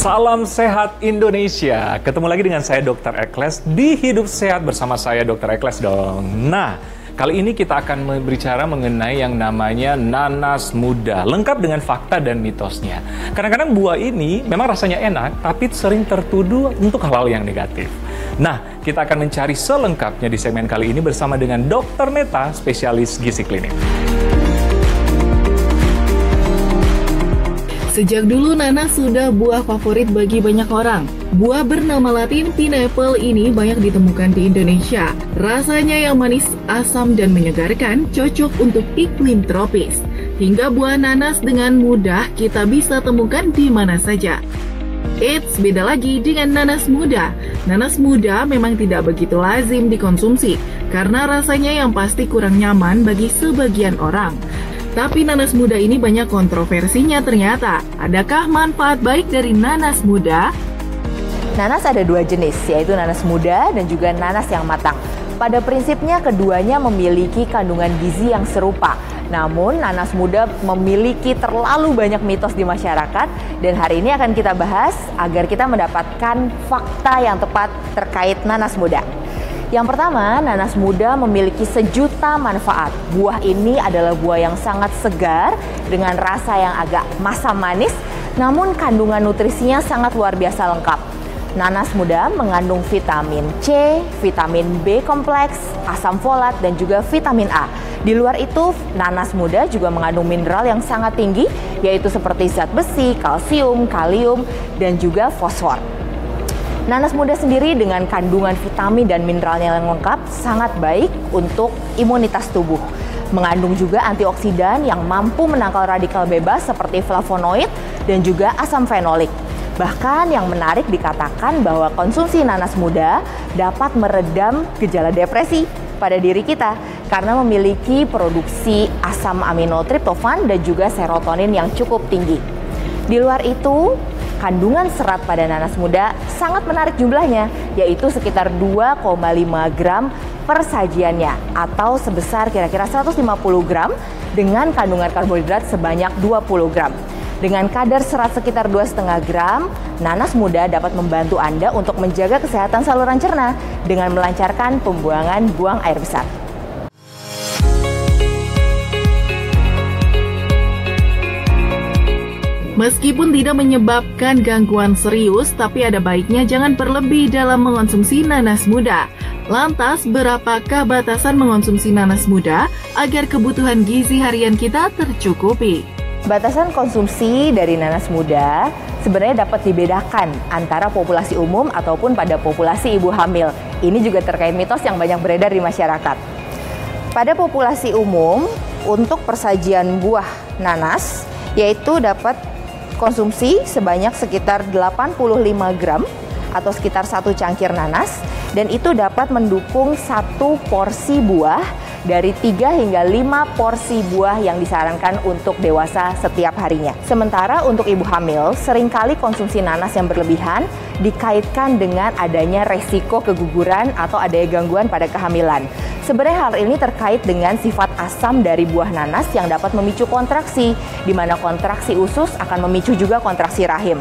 Salam sehat Indonesia. Ketemu lagi dengan saya Dr. Ekles di Hidup Sehat bersama saya Dr. Ekles dong. Nah, kali ini kita akan berbicara mengenai yang namanya nanas muda, lengkap dengan fakta dan mitosnya. Kadang-kadang buah ini memang rasanya enak, tapi sering tertuduh untuk hal-hal yang negatif. Nah, kita akan mencari selengkapnya di segmen kali ini bersama dengan Dr. Meta, spesialis gizi klinik. Sejak dulu nanas sudah buah favorit bagi banyak orang. Buah bernama latin pineapple ini banyak ditemukan di Indonesia. Rasanya yang manis, asam, dan menyegarkan, cocok untuk iklim tropis. Hingga buah nanas dengan mudah kita bisa temukan di mana saja. Eits, beda lagi dengan nanas muda. Nanas muda memang tidak begitu lazim dikonsumsi, karena rasanya yang pasti kurang nyaman bagi sebagian orang. Tapi nanas muda ini banyak kontroversinya ternyata. Adakah manfaat baik dari nanas muda? Nanas ada dua jenis, yaitu nanas muda dan juga nanas yang matang. Pada prinsipnya keduanya memiliki kandungan gizi yang serupa. Namun nanas muda memiliki terlalu banyak mitos di masyarakat. Dan hari ini akan kita bahas agar kita mendapatkan fakta yang tepat terkait nanas muda. Yang pertama, nanas muda memiliki sejuta manfaat. Buah ini adalah buah yang sangat segar dengan rasa yang agak masam manis, namun kandungan nutrisinya sangat luar biasa lengkap. Nanas muda mengandung vitamin C, vitamin B kompleks, asam folat, dan juga vitamin A. Di luar itu, nanas muda juga mengandung mineral yang sangat tinggi, yaitu seperti zat besi, kalsium, kalium, dan juga fosfor. Nanas muda sendiri dengan kandungan vitamin dan mineralnya yang lengkap sangat baik untuk imunitas tubuh. Mengandung juga antioksidan yang mampu menangkal radikal bebas seperti flavonoid dan juga asam fenolik. Bahkan yang menarik dikatakan bahwa konsumsi nanas muda dapat meredam gejala depresi pada diri kita karena memiliki produksi asam amino triptofan dan juga serotonin yang cukup tinggi. Di luar itu, kandungan serat pada nanas muda sangat menarik jumlahnya, yaitu sekitar 2,5 gram per sajiannya atau sebesar kira-kira 150 gram dengan kandungan karbohidrat sebanyak 20 gram. Dengan kadar serat sekitar 2,5 gram, nanas muda dapat membantu Anda untuk menjaga kesehatan saluran cerna dengan melancarkan pembuangan buang air besar. Meskipun tidak menyebabkan gangguan serius, tapi ada baiknya jangan berlebih dalam mengonsumsi nanas muda. Lantas, berapakah batasan mengonsumsi nanas muda agar kebutuhan gizi harian kita tercukupi? Batasan konsumsi dari nanas muda sebenarnya dapat dibedakan antara populasi umum ataupun pada populasi ibu hamil. Ini juga terkait mitos yang banyak beredar di masyarakat. Pada populasi umum, untuk persajian buah nanas, yaitu dapat konsumsi sebanyak sekitar 85 gram atau sekitar 1 cangkir nanas, dan itu dapat mendukung 1 porsi buah dari 3 hingga 5 porsi buah yang disarankan untuk dewasa setiap harinya. Sementara untuk ibu hamil, seringkali konsumsi nanas yang berlebihan dikaitkan dengan adanya resiko keguguran atau adanya gangguan pada kehamilan. Sebenarnya hal ini terkait dengan sifat asam dari buah nanas yang dapat memicu kontraksi, di mana kontraksi usus akan memicu juga kontraksi rahim.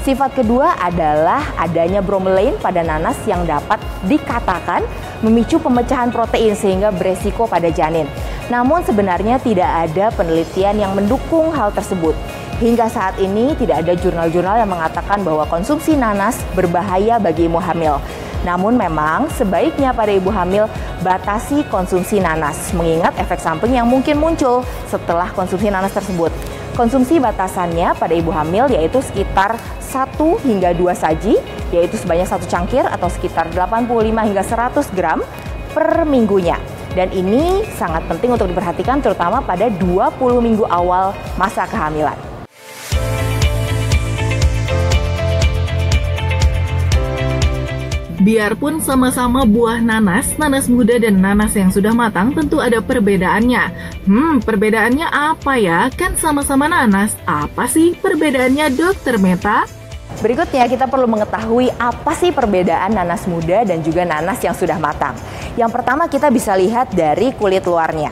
Sifat kedua adalah adanya bromelain pada nanas yang dapat dikatakan memicu pemecahan protein sehingga beresiko pada janin. Namun sebenarnya tidak ada penelitian yang mendukung hal tersebut. Hingga saat ini tidak ada jurnal-jurnal yang mengatakan bahwa konsumsi nanas berbahaya bagi ibu hamil. Namun memang sebaiknya pada ibu hamil batasi konsumsi nanas, mengingat efek samping yang mungkin muncul setelah konsumsi nanas tersebut. Konsumsi batasannya pada ibu hamil yaitu sekitar 1 hingga 2 saji, yaitu sebanyak 1 cangkir atau sekitar 85 hingga 100 gram per minggunya. Dan ini sangat penting untuk diperhatikan terutama pada 20 minggu awal masa kehamilan. Biarpun sama-sama buah nanas, nanas muda dan nanas yang sudah matang tentu ada perbedaannya. Perbedaannya apa ya? Kan sama-sama nanas. Apa sih perbedaannya, Dr. Meta? Berikutnya kita perlu mengetahui apa sih perbedaan nanas muda dan juga nanas yang sudah matang. Yang pertama kita bisa lihat dari kulit luarnya.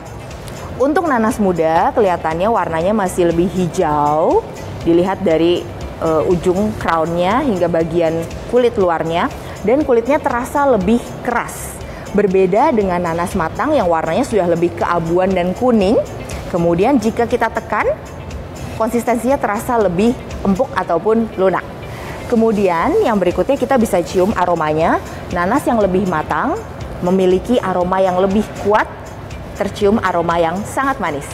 Untuk nanas muda kelihatannya warnanya masih lebih hijau. Dilihat dari ujung crownnya hingga bagian kulit luarnya, dan kulitnya terasa lebih keras. Berbeda dengan nanas matang yang warnanya sudah lebih keabuan dan kuning. Kemudian jika kita tekan, konsistensinya terasa lebih empuk ataupun lunak. Kemudian yang berikutnya kita bisa cium aromanya. Nanas yang lebih matang memiliki aroma yang lebih kuat, tercium aroma yang sangat manis.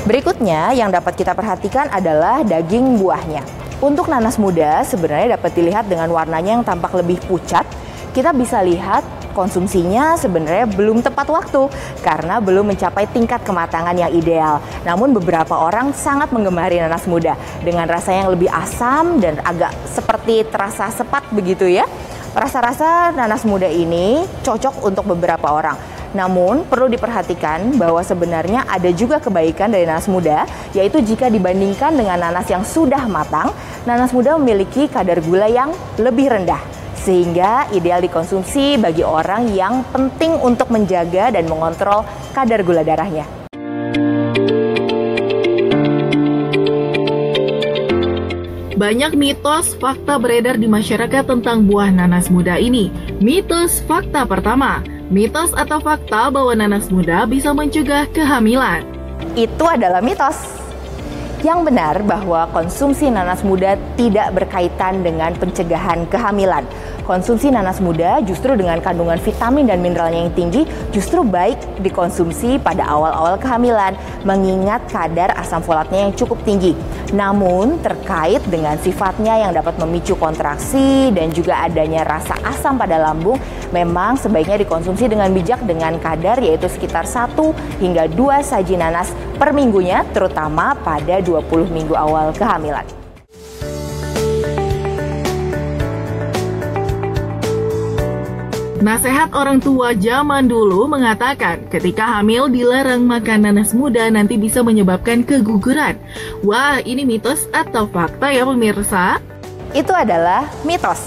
Berikutnya yang dapat kita perhatikan adalah daging buahnya. Untuk nanas muda sebenarnya dapat dilihat dengan warnanya yang tampak lebih pucat. Kita bisa lihat konsumsinya sebenarnya belum tepat waktu karena belum mencapai tingkat kematangan yang ideal. Namun beberapa orang sangat menggemari nanas muda dengan rasa yang lebih asam dan agak seperti terasa sepat begitu ya. Rasa-rasa nanas muda ini cocok untuk beberapa orang. Namun perlu diperhatikan bahwa sebenarnya ada juga kebaikan dari nanas muda, yaitu jika dibandingkan dengan nanas yang sudah matang, nanas muda memiliki kadar gula yang lebih rendah, sehingga ideal dikonsumsi bagi orang yang penting untuk menjaga dan mengontrol kadar gula darahnya. Banyak mitos fakta beredar di masyarakat tentang buah nanas muda ini. Mitos fakta pertama, mitos atau fakta bahwa nanas muda bisa mencegah kehamilan. Itu adalah mitos. Yang benar bahwa konsumsi nanas muda tidak berkaitan dengan pencegahan kehamilan. Konsumsi nanas muda justru dengan kandungan vitamin dan mineralnya yang tinggi justru baik dikonsumsi pada awal-awal kehamilan, mengingat kadar asam folatnya yang cukup tinggi. Namun terkait dengan sifatnya yang dapat memicu kontraksi dan juga adanya rasa asam pada lambung, memang sebaiknya dikonsumsi dengan bijak dengan kadar yaitu sekitar 1 hingga 2 saji nanas per minggunya, terutama pada 20 minggu awal kehamilan. Nasihat orang tua zaman dulu mengatakan ketika hamil dilarang makan nanas muda nanti bisa menyebabkan keguguran. Wah, ini mitos atau fakta ya pemirsa? Itu adalah mitos.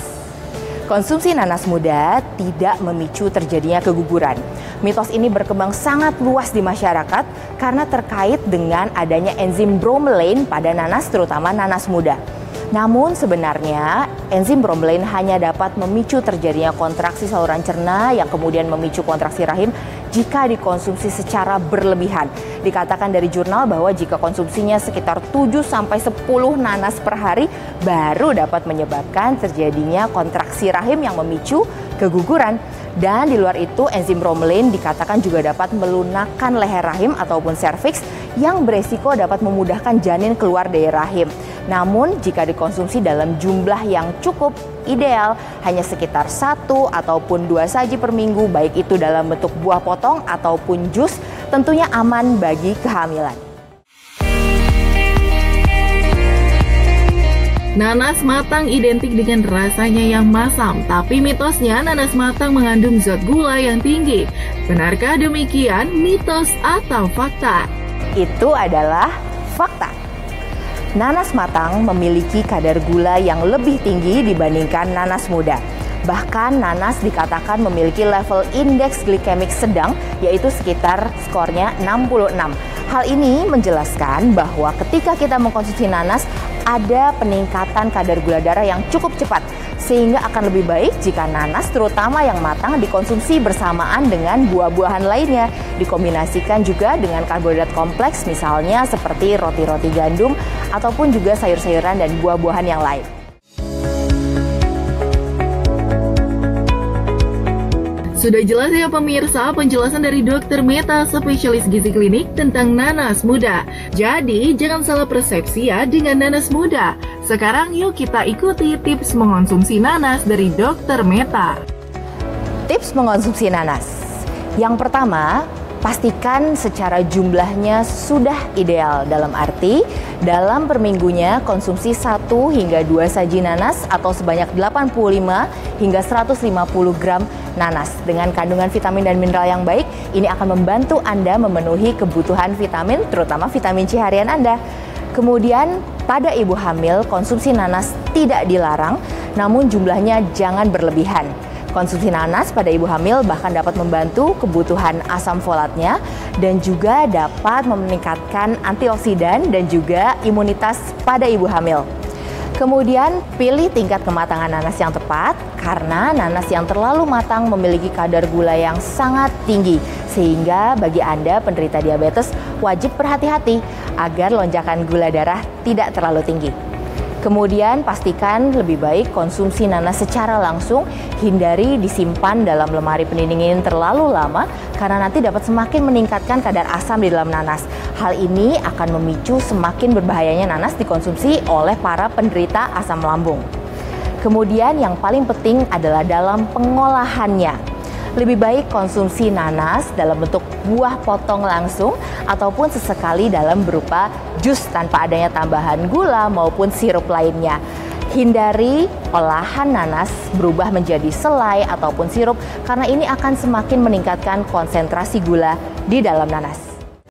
Konsumsi nanas muda tidak memicu terjadinya keguguran. Mitos ini berkembang sangat luas di masyarakat karena terkait dengan adanya enzim bromelain pada nanas, terutama nanas muda. Namun sebenarnya enzim bromelain hanya dapat memicu terjadinya kontraksi saluran cerna yang kemudian memicu kontraksi rahim jika dikonsumsi secara berlebihan. Dikatakan dari jurnal bahwa jika konsumsinya sekitar 7-10 nanas per hari baru dapat menyebabkan terjadinya kontraksi rahim yang memicu keguguran. Dan di luar itu enzim bromelain dikatakan juga dapat melunakkan leher rahim ataupun serviks yang beresiko dapat memudahkan janin keluar dari rahim. Namun jika dikonsumsi dalam jumlah yang cukup ideal, hanya sekitar 1 ataupun 2 saji per minggu, baik itu dalam bentuk buah potong ataupun jus, tentunya aman bagi kehamilan. Nanas matang identik dengan rasanya yang masam, tapi mitosnya nanas matang mengandung zat gula yang tinggi. Benarkah demikian, mitos atau fakta? Itu adalah fakta. Nanas matang memiliki kadar gula yang lebih tinggi dibandingkan nanas muda. Bahkan nanas dikatakan memiliki level indeks glikemik sedang, yaitu sekitar skornya 66. Hal ini menjelaskan bahwa ketika kita mengkonsumsi nanas, ada peningkatan kadar gula darah yang cukup cepat, sehingga akan lebih baik jika nanas terutama yang matang dikonsumsi bersamaan dengan buah-buahan lainnya, dikombinasikan juga dengan karbohidrat kompleks misalnya seperti roti-roti gandum ataupun juga sayur-sayuran dan buah-buahan yang lain. Sudah jelas ya pemirsa penjelasan dari Dr. Meta, spesialis gizi klinik tentang nanas muda. Jadi jangan salah persepsi ya dengan nanas muda. Sekarang yuk kita ikuti tips mengonsumsi nanas dari Dr. Meta. Tips mengonsumsi nanas. Yang pertama, pastikan secara jumlahnya sudah ideal, dalam arti dalam per minggunya konsumsi 1 hingga 2 saji nanas atau sebanyak 85 hingga 150 gram nanas. Dengan kandungan vitamin dan mineral yang baik, ini akan membantu Anda memenuhi kebutuhan vitamin, terutama vitamin C harian Anda. Kemudian pada ibu hamil, konsumsi nanas tidak dilarang, namun jumlahnya jangan berlebihan. Konsumsi nanas pada ibu hamil bahkan dapat membantu kebutuhan asam folatnya dan juga dapat meningkatkan antioksidan dan juga imunitas pada ibu hamil. Kemudian pilih tingkat kematangan nanas yang tepat karena nanas yang terlalu matang memiliki kadar gula yang sangat tinggi. Sehingga bagi Anda penderita diabetes wajib berhati-hati agar lonjakan gula darah tidak terlalu tinggi. Kemudian pastikan lebih baik konsumsi nanas secara langsung, hindari disimpan dalam lemari pendingin terlalu lama karena nanti dapat semakin meningkatkan kadar asam di dalam nanas. Hal ini akan memicu semakin berbahayanya nanas dikonsumsi oleh para penderita asam lambung. Kemudian yang paling penting adalah dalam pengolahannya. Lebih baik konsumsi nanas dalam bentuk buah potong langsung ataupun sesekali dalam berupa jus tanpa adanya tambahan gula maupun sirup lainnya. Hindari olahan nanas berubah menjadi selai ataupun sirup karena ini akan semakin meningkatkan konsentrasi gula di dalam nanas.